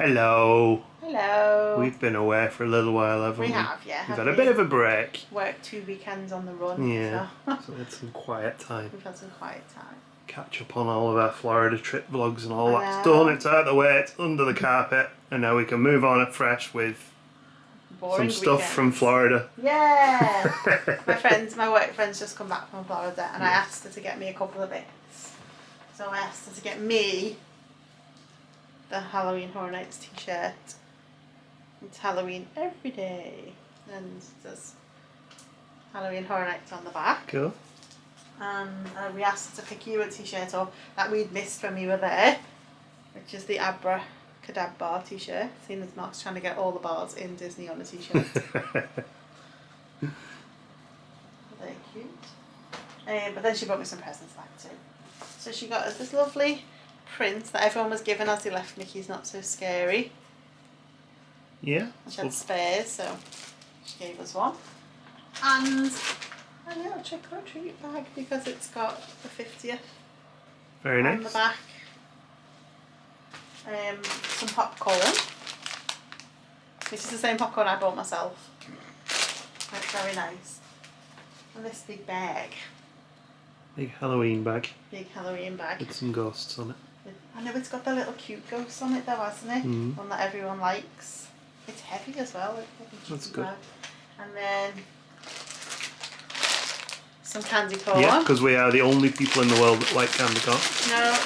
Hello. Hello. We've been away for a little while, haven't we? We have, yeah. We've had a bit of a break. Worked 2 weekends on the run. Yeah. So. So we had some quiet time. We've had some quiet time. Catch up on all of our Florida trip vlogs and all that's done. It's out of the way, it's under the carpet, and now we can move on afresh with Boring some stuff weekends. from Florida. Yeah. my work friend's just come back from Florida, and I asked her to get me a couple of bits. So I asked her to get me the Halloween Horror Nights t-shirt. It's Halloween every day, and there's Halloween Horror Nights on the back. Cool. And we asked her to pick you a t-shirt up that we'd missed when we were there, which is the Abracadabra t-shirt. Seeing as Mark's trying to get all the bars in Disney on a t-shirt. Very cute. But then she brought me some presents back too. So she got us this lovely print that everyone was given as they left Mickey's Not So Scary. Yeah. She had spares, so she gave us one. And a little trick or treat bag because it's got the 50th Very nice. on the back. Some popcorn, which is the same popcorn I bought myself. It's very nice. And this big bag. Big Halloween bag. Big Halloween bag. With some ghosts on it. I know it's got the little cute ghost on it though, hasn't it? Mm. One that everyone likes. It's heavy as well. That's good. Bag. And then some candy corn. Yeah, because we are the only people in the world that like candy corn. No,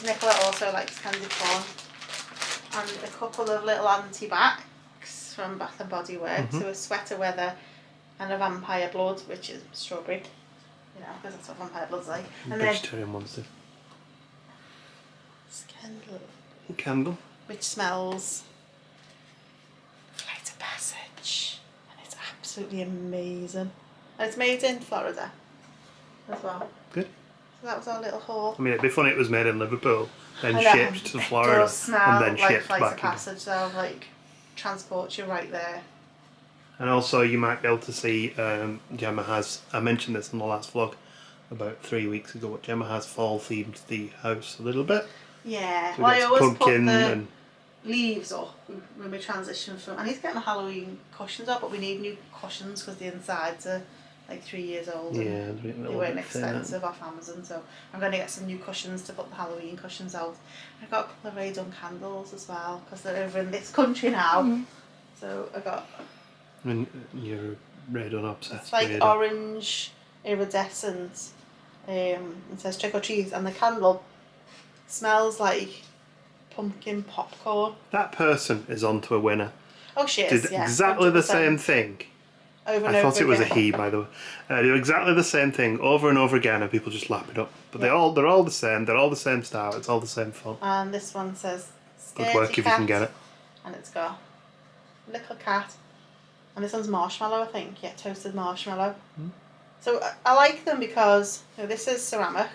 Nicola also likes candy corn. And a couple of little anti-backs from Bath and Body Works. So a sweater weather and a vampire blood, which is strawberry. You know, because that's what vampire blood's like. And vegetarian ones do. Candle. Candle. Which smells Flight of Passage. And it's absolutely amazing. And it's made in Florida as well. Good. So that was our little haul. I mean, it'd be funny if it was made in Liverpool, then shipped to Florida, It does smell and then like shipped Flight back of Passage, though, like transports you right there. And also, you might be able to see Gemma has. I mentioned this in the last vlog about 3 weeks ago. But Gemma has fall themed the house a little bit. Yeah, So well, I always put pumpkin the and leaves up when we transition from. And he's getting the Halloween cushions up, but we need new cushions because the insides are like 3 years old. yeah, And they they weren't expensive off Amazon, so I'm going to get some new cushions to put the Halloween cushions out. I've got a couple of Ray-Dun candles as well because they're over in this country now. So I got. And you're red on obsessed. It's like red orange iridescent. It says trick or treat, and the candle smells like pumpkin popcorn. That person is onto a winner. Oh, she is. Did yeah, exactly 100%. the same thing. Over and I over thought it was a again. he, by the way. Do exactly the same thing over and over again, and people just lap it up. But they're all the same. They're all the same style. It's all the same font. And this one says Good work if you can get it. And it's got little cat. And this one's marshmallow, I think. Yeah, toasted marshmallow. So I like them because this is ceramic.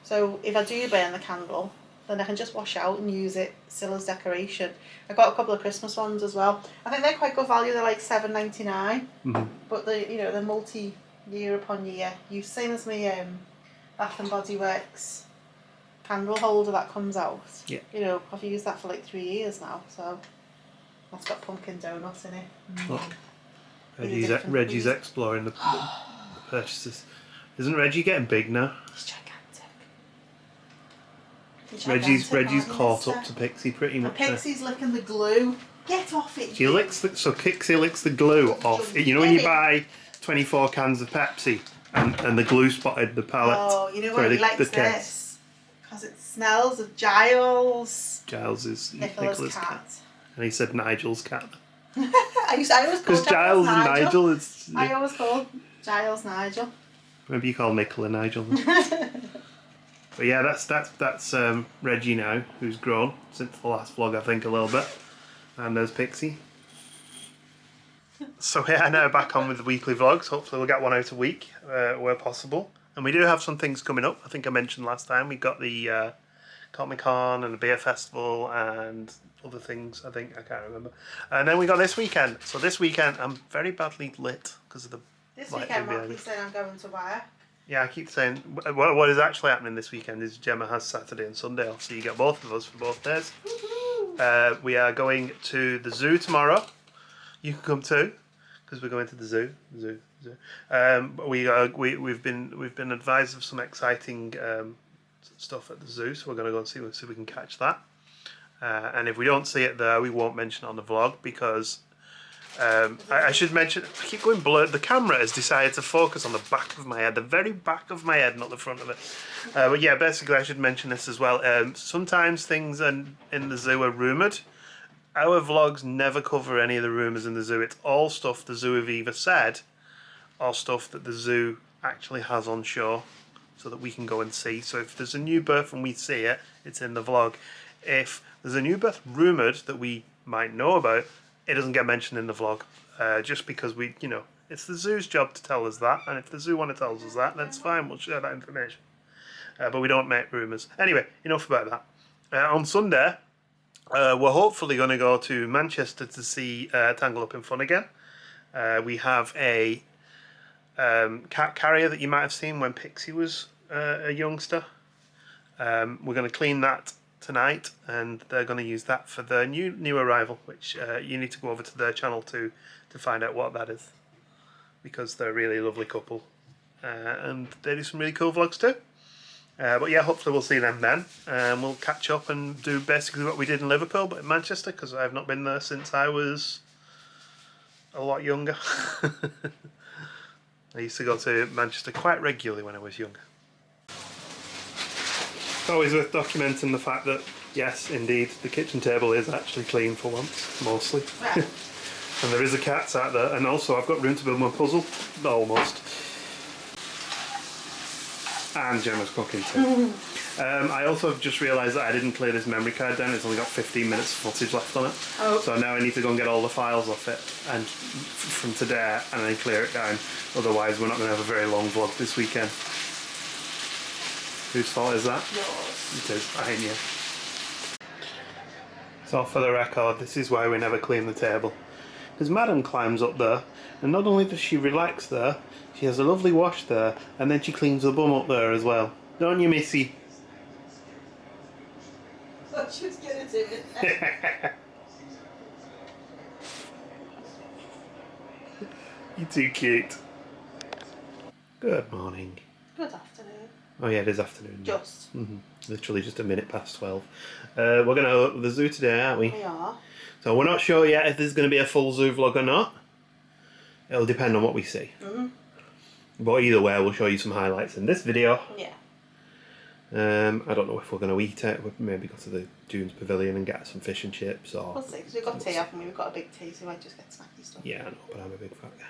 So if I do burn the candle, then I can just wash out and use it still as decoration. I got a couple of Christmas ones as well. I think they're quite good value. They're like $7.99. But they're multi-year upon year use. Same as my Bath and Body Works candle holder that comes out. Yeah. I've used that for like 3 years now. So that's got pumpkin donuts in it. Look, Reggie's exploring the purchases. Isn't Reggie getting big now? He's gigantic. Reggie's caught up to Pixie pretty much. Pixie's licking the glue. Get off it. Pixie licks the glue off. You know when you buy 24 cans of Pepsi and the glue spotted the palette? Oh, you know what? He likes this because it smells of Giles. Giles is Nicola's cat. And he said Nigel's cat. I always call because Giles and Nigel is. I always call Giles Nigel. Maybe you call Nicola Nigel. But yeah, that's Reggie now, who's grown since the last vlog, I think, a little bit. And there's Pixie. So yeah, now back on with the weekly vlogs. Hopefully we'll get one out a week where possible. And we do have some things coming up. I think I mentioned last time we got the Comic-Con and the beer festival and other things, I think. I can't remember. And then we got this weekend. So this weekend I'm very badly lit because of the This weekend, Marky said I'm going to work. Yeah, I keep saying what is actually happening this weekend is Gemma has Saturday and Sunday off, so you get both of us for both days. we are going to the zoo tomorrow. You can come too, because we're going to the zoo. We've been advised of some exciting stuff at the zoo, so we're going to go and see if we can catch that. And if we don't see it there, we won't mention it on the vlog because I should mention. I keep going blurred. The camera has decided to focus on the back of my head, the very back of my head, not the front of it. But yeah, basically, I should mention this as well. Sometimes things in the zoo are rumoured. Our vlogs never cover any of the rumours in the zoo. It's all stuff the zoo have either said or stuff that the zoo actually has on show so that we can go and see. So if there's a new birth and we see it, it's in the vlog. If there's a new birth rumoured that we might know about, it doesn't get mentioned in the vlog. Just because it's the zoo's job to tell us that. And if the zoo want to tell us that, that's fine. We'll share that information. But we don't make rumours. Anyway, enough about that. On Sunday, we're hopefully going to go to Manchester to see Tangle Up in Fun again. We have a cat carrier that you might have seen when Pixie was a youngster. We're going to clean that tonight, and they're going to use that for their new arrival, which you need to go over to their channel to find out what that is, because they're a really lovely couple, and they do some really cool vlogs too. But yeah, hopefully we'll see them then, and we'll catch up and do basically what we did in Liverpool, but in Manchester, because I've not been there since I was a lot younger. I used to go to Manchester quite regularly when I was younger. It's always worth documenting the fact that, yes, indeed, the kitchen table is actually clean for once, mostly. Yeah. And there is a cat sat there, and also I've got room to build my puzzle, almost. And Gemma's cooking too. I also have just realised that I didn't clear this memory card down. It's only got 15 minutes of footage left on it. Oh. So now I need to go and get all the files off it and from today and then clear it down. Otherwise we're not going to have a very long vlog this weekend. Whose fault is that? Yours. It is, I you. So for the record, this is why we never clean the table. Because Madam climbs up there, and not only does she relax there, she has a lovely wash there, and then she cleans her bum up there as well. Don't you, Missy? Thought she was gonna do it. You're too cute. Good morning. Good afternoon. Oh yeah, it is afternoon. Just. Literally just a minute past 12. We're going to go to the zoo today, aren't we? We are. So we're not sure yet if there's going to be a full zoo vlog or not. It'll depend on what we see. But either way, we'll show you some highlights in this video. Yeah. I don't know if we're going to eat it. We'll maybe go to the Dunes Pavilion and get some fish and chips. Or We'll see, because we've got tea, haven't we? We've got a big tea, so we might just get snacky stuff. Yeah, I know, but I'm a big fat guy.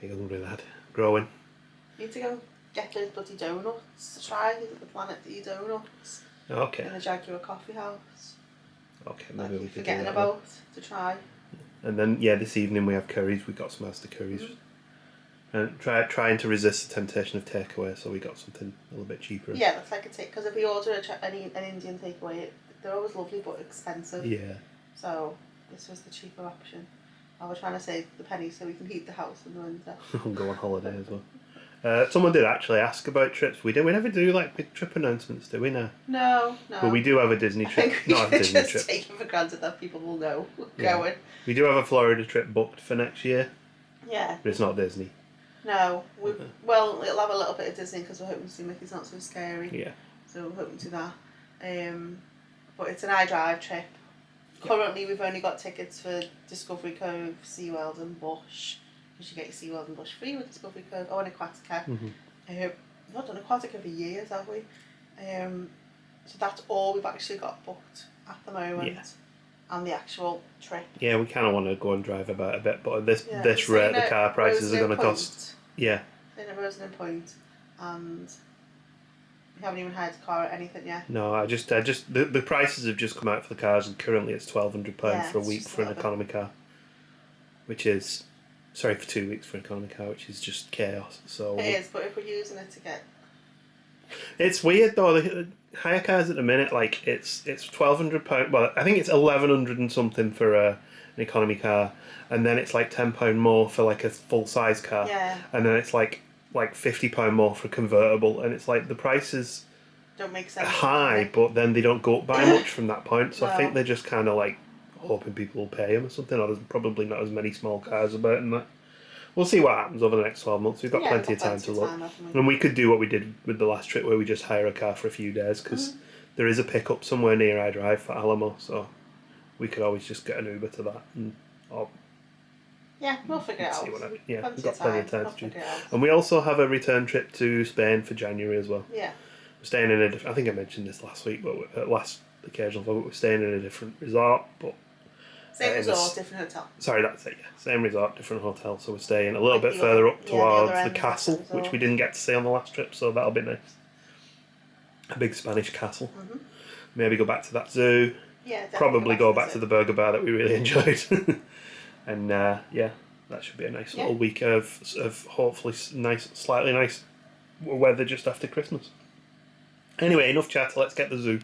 Big hungry lad. Growing. Need to go get those bloody donuts to try. The Planet D donuts. Okay. In the Jaguar Coffee House. Okay, maybe we could do forgetting that about to try. And then, yeah, this evening we have curries. We got some Asda curries. And trying to resist the temptation of takeaway, so we got something a little bit cheaper. Yeah, that's like a take, because if we order an Indian takeaway, they're always lovely but expensive. Yeah. So this was the cheaper option. I was trying to save the pennies so we can heat the house in the winter. And go on holiday as well. Someone did actually ask about trips. We never do like big trip announcements, do we now? No. But we do have a Disney trip. Not a Disney trip. Take it for granted that people will know going. We do have a Florida trip booked for next year. Yeah. But it's not Disney. No. Well, it'll have a little bit of Disney because we're hoping to see Mickey's Not So Scary. Yeah. So we're hoping to do that. But it's an iDrive trip. Yeah. Currently, we've only got tickets for Discovery Cove, SeaWorld and Bush. Because you get your SeaWorld and Bush free with Discovery Cove. Oh, and Aquatica. We've not done Aquatica for years, have we? So that's all we've actually got booked at the moment. Yeah. And the actual trip. Yeah, we kind of want to go and drive about a bit, but at this rate, the car prices are going to cost. Yeah. In a Rosenham Point, and we haven't even hired a car or anything yet. No, I just the prices have just come out for the cars, and currently it's £1,200 for a week for an economy car, which is for 2 weeks for an economy car, which is just chaos. So it is, but if we're using it to get. It's weird though. The hire cars at the minute, like it's £1,200. Well, I think it's 1,100 and something for an economy car, and then it's like £10 more for like a full size car. Yeah. And then it's like £50 more for a convertible, and it's like the prices don't make sense. high, but then they don't go up by much from that point. So I think No. they're just kind of like hoping people will pay them or something. Or there's probably not as many small cars about in that. We'll see what happens over the next 12 months. We've got plenty of time to look. And we could do what we did with the last trip where we just hire a car for a few days because there is a pickup somewhere near I Drive for Alamo. So we could always just get an Uber to that. Yeah, we'll figure it out. Yeah, we've got plenty of time to do. Out. And we also have a return trip to Spain for January as well. Yeah. We're staying in I think I mentioned this last week, but last occasional vlog, we're staying in a different resort, but same resort, different hotel. Sorry, that's it. Yeah, same resort, different hotel. So we're staying a little bit further up towards the castle, which we didn't get to see on the last trip. So that'll be nice. A big Spanish castle. Maybe go back to that zoo. Yeah, probably go back to the burger bar that we really enjoyed. And yeah, that should be a nice little week of hopefully nice, slightly nice weather just after Christmas. Anyway, enough chat. Let's get the zoo.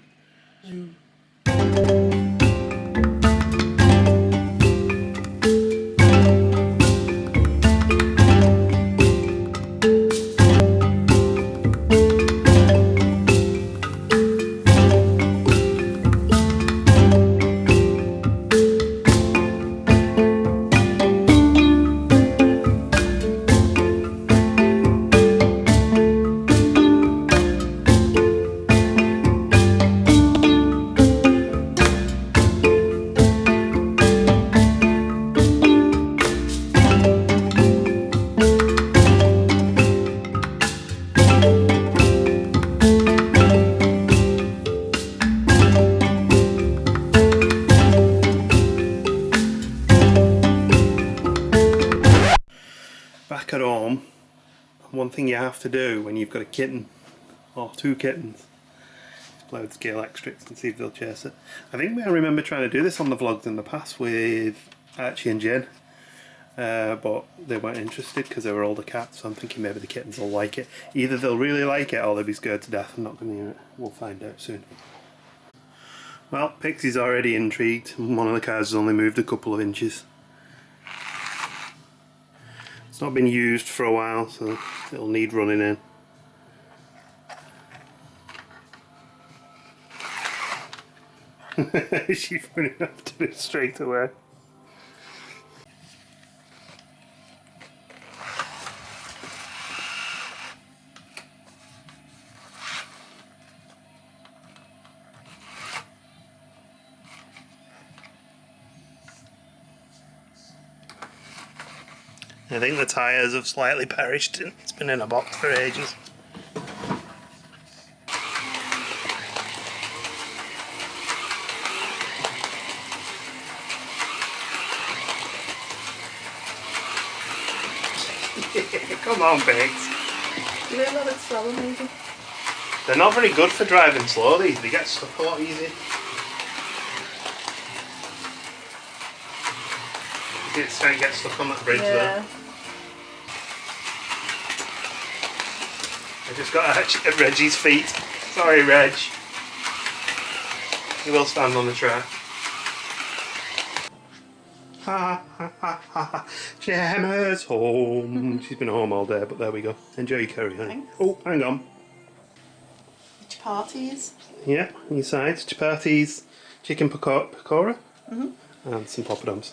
Back at home, one thing you have to do when you've got a kitten or two kittens is play with scale extracts and see if they'll chase it. I think I remember trying to do this on the vlogs in the past with Archie and Jen, but they weren't interested because they were older cats, so I'm thinking maybe the kittens will like it. Either they'll really like it or they'll be scared to death and not going to hear it. We'll find out soon. Well, Pixie's already intrigued. One of the cars has only moved a couple of inches. It's not been used for a while, so it'll need running in. She's running after it straight away. I think the tyres have slightly perished. It's been in a box for ages. Come on, Biggs. You really love it slower, maybe? They're not very good for driving slow, these. They get stuck a lot easier. It's trying to get stuck on that bridge there. I just got at Reggie's feet. Sorry, Reg. He will stand on the track. Ha ha ha ha. Gemma's home. She's been home all day, but there we go. Enjoy your curry, honey. Thanks. Oh, hang on. Chapatis. Yeah, on your sides. Chapatis, chicken pakora, and some poppadoms.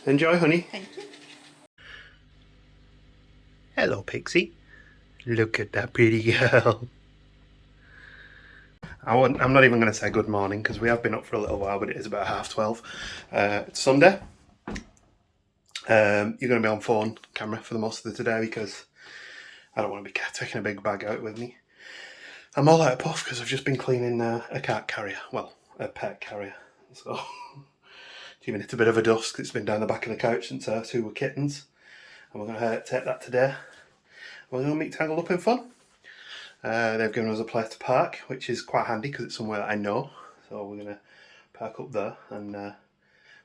Enjoy, honey. Thank you. Hello, Pixie. Look at that pretty girl. I'm not even going to say good morning because we have been up for a little while, but it is about 12:30. It's Sunday. You're going to be on phone camera for the most of the today because I don't want to be taking a big bag out with me. I'm all out of puff because I've just been cleaning a cat carrier. Well, a pet carrier. So, giving it a bit of a dust because it's been down the back of the couch since our two were kittens. And we're going to take that today. We're going to meet tangled up in fun. They've given us a place to park, which is quite handy because it's somewhere that I know. So we're going to park up there and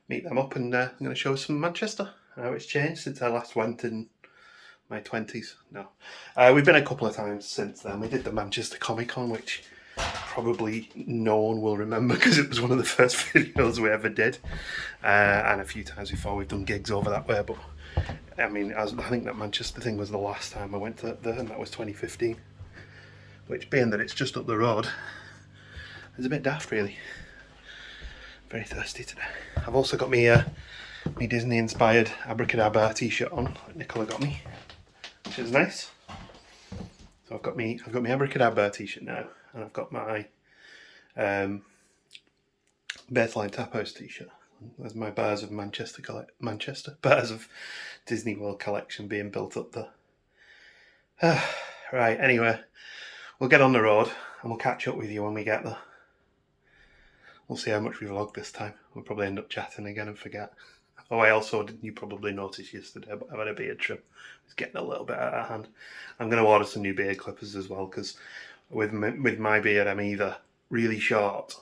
meet them up, and I'm going to show us some Manchester. How it's changed since I last went in my 20s. No. We've been a couple of times since then. We did the Manchester Comic Con, which probably no one will remember because it was one of the first videos we ever did. And a few times before we've done gigs over that way, but I mean, I think that Manchester thing was the last time I went there, and that was 2015. which being that it's just up the road is a bit daft really. Very thirsty today. I've also got me Disney inspired Abracadabra t-shirt on that Nicola got me, which is nice. So I've got me Abracadabra t-shirt now, and I've got my Baseline Tapos t-shirt. There's my Bars of Bars of Disney World collection being built up there. Right, anyway, we'll get on the road and we'll catch up with you when we get there. We'll see how much we vlogged this time. We'll probably end up chatting again and forget. Oh, I also, you probably noticed yesterday, but I've had a beard trim. It's getting a little bit out of hand. I'm going to order some new beard clippers as well, because with my beard, I'm either really short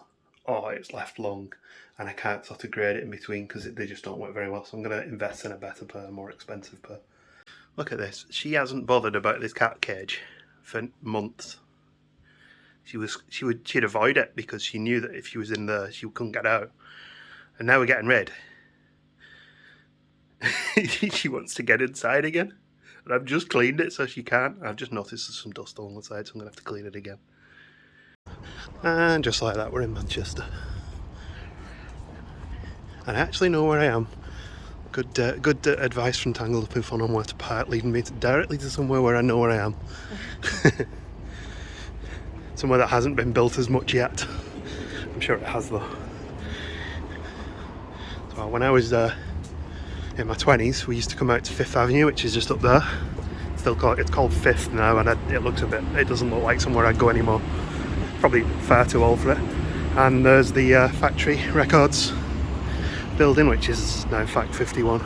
or it's left long, and I can't sort of grade it in between because they just don't work very well. So I'm going to invest in a better pair, more expensive pair. Look at this. She hasn't bothered about this cat cage for months. She'd avoid it because she knew that if she was in there, she couldn't get out. And now we're getting rid. She wants to get inside again. And I've just cleaned it so she can't. I've just noticed there's some dust on the side, so I'm going to have to clean it again. And just like that, we're in Manchester. And I actually know where I am. Good advice from Tangled Up Info on where to park, leading me directly to somewhere where I know where I am. Somewhere that hasn't been built as much yet. I'm sure it has though. So when I was in my 20s, we used to come out to 5th Avenue, which is just up there. It's called 5th now, and it doesn't look like somewhere I'd go anymore. Probably far too old for it. And there's the Factory Records building, which is now Fact 51.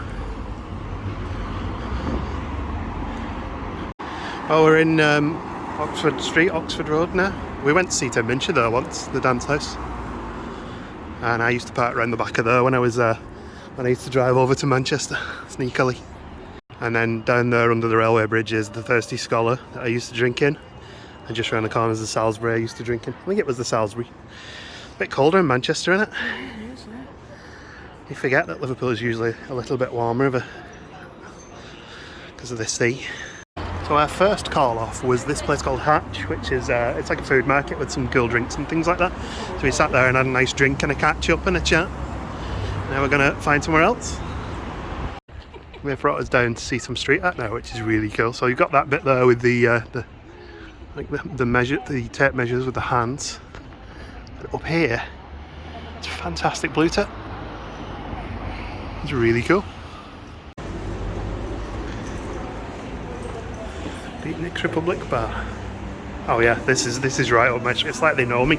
Oh, we're in Oxford Street, Oxford Road now. We went to see Tim Minchin there once, the dance house. And I used to park around the back of there when I was when I used to drive over to Manchester, sneakily. And then down there under the railway bridge is the Thirsty Scholar that I used to drink in. And just around the corner is the Salisbury I used to drink in. I think it was the Salisbury. A bit colder in Manchester, isn't it? You forget that Liverpool is usually a little bit warmer because of the sea. So our first call off was this place called Hatch, which is it's like a food market with some cool drinks and things like that. So we sat there and had a nice drink and a catch up and a chat. Now we're going to find somewhere else. They've brought us down to see some street art now, which is really cool. So you've got that bit there with the tape measures with the hands. But up here, it's fantastic blue tape. It's really cool. Beatnik's Republic Bar. Oh yeah, this is right up my street. It's like they know me.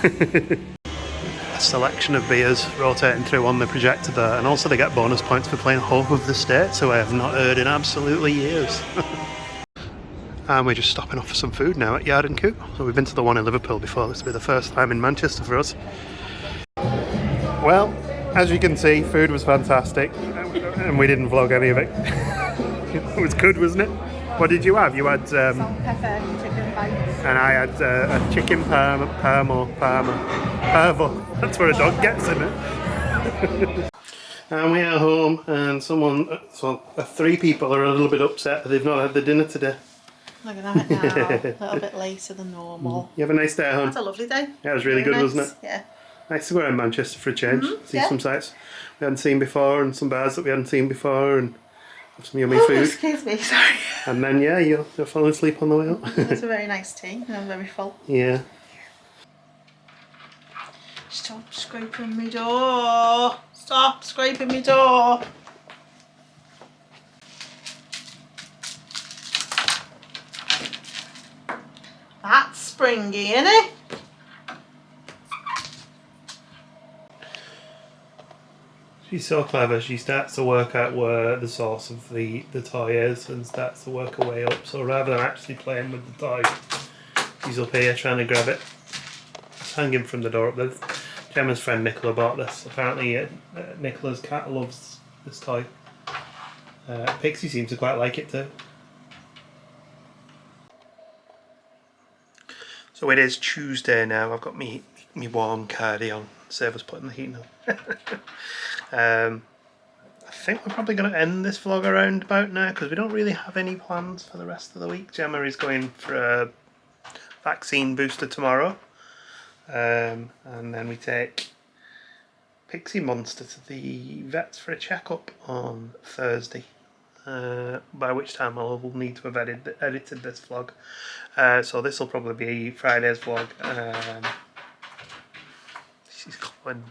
A selection of beers rotating through on the projector there, and also they get bonus points for playing Hope of the States, who I have not heard in absolutely years. And we're just stopping off for some food now at Yard and Coop. So we've been to the one in Liverpool before. This will be the first time in Manchester for us. Well, as you can see, food was fantastic, and we didn't vlog any of it. It was good, wasn't it? What did you have? You had salt, pepper, chicken bites. And I had a chicken parmo. That's where a dog gets, isn't it? And we are home, and three people are a little bit upset that they've not had the dinner today. Look at that now, a little bit later than normal. You have a nice day at home? Had a lovely day. Yeah, it was really good, nice. wasn't it? Yeah. Nice to go around Manchester for a change, see yeah. some sights we hadn't seen before, and some bars that we hadn't seen before, and have some yummy food. Excuse me, sorry. And then yeah, you'll fall asleep on the way up. It's a very nice tea, and I'm very full. Yeah. Stop scraping me door. Stop scraping me door. That's springy, isn't it? She's so clever. She starts to work out where the source of the toy is and starts to work her way up. So rather than actually playing with the toy, she's up here trying to grab it. It's hanging from the door up there. Gemma's friend Nicola bought this. Apparently Nicola's cat loves this toy. Pixie seems to quite like it too. So it is Tuesday now. I've got me warm cardi on. Save us putting the heating on. I think we're probably going to end this vlog around about now because we don't really have any plans for the rest of the week. Gemma is going for vaccine booster tomorrow. And then we take Pixie Monster to the vets for a checkup on Thursday. By which time I will need to have edited this vlog. So this will probably be Friday's vlog. She's going.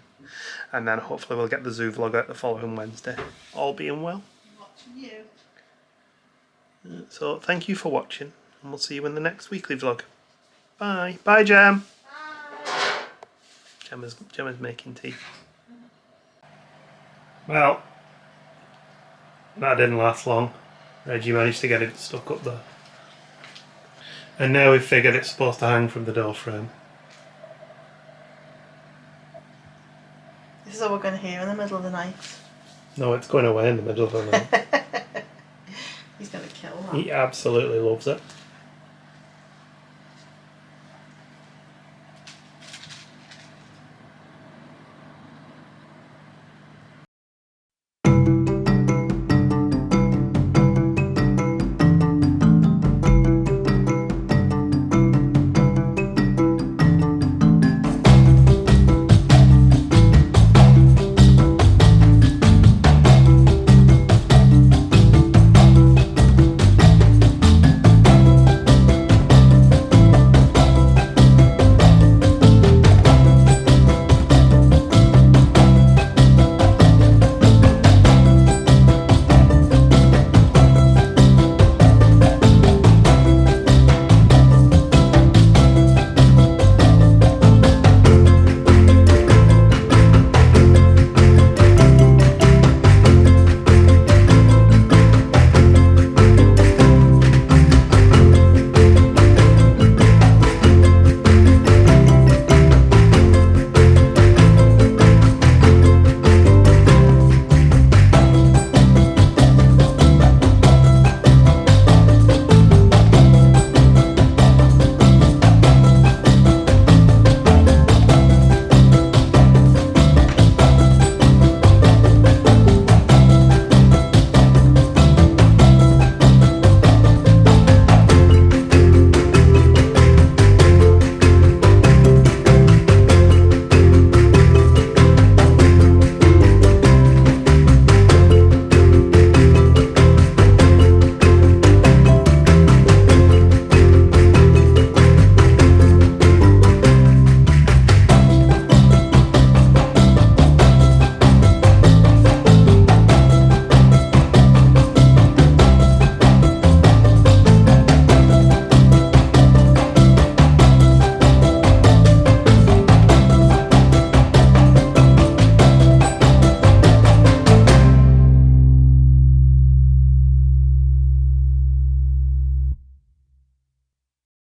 And then hopefully we'll get the zoo vlog out the following Wednesday. All being well. Watching you. So thank you for watching, and we'll see you in the next weekly vlog. Bye. Bye, Gem. Bye. Gemma's making tea. Well, that didn't last long. Reggie managed to get it stuck up there. And now we've figured it's supposed to hang from the door frame. This is what we're going to hear in the middle of the night. No, it's going away in the middle of the night. He's going to kill that. He absolutely loves it.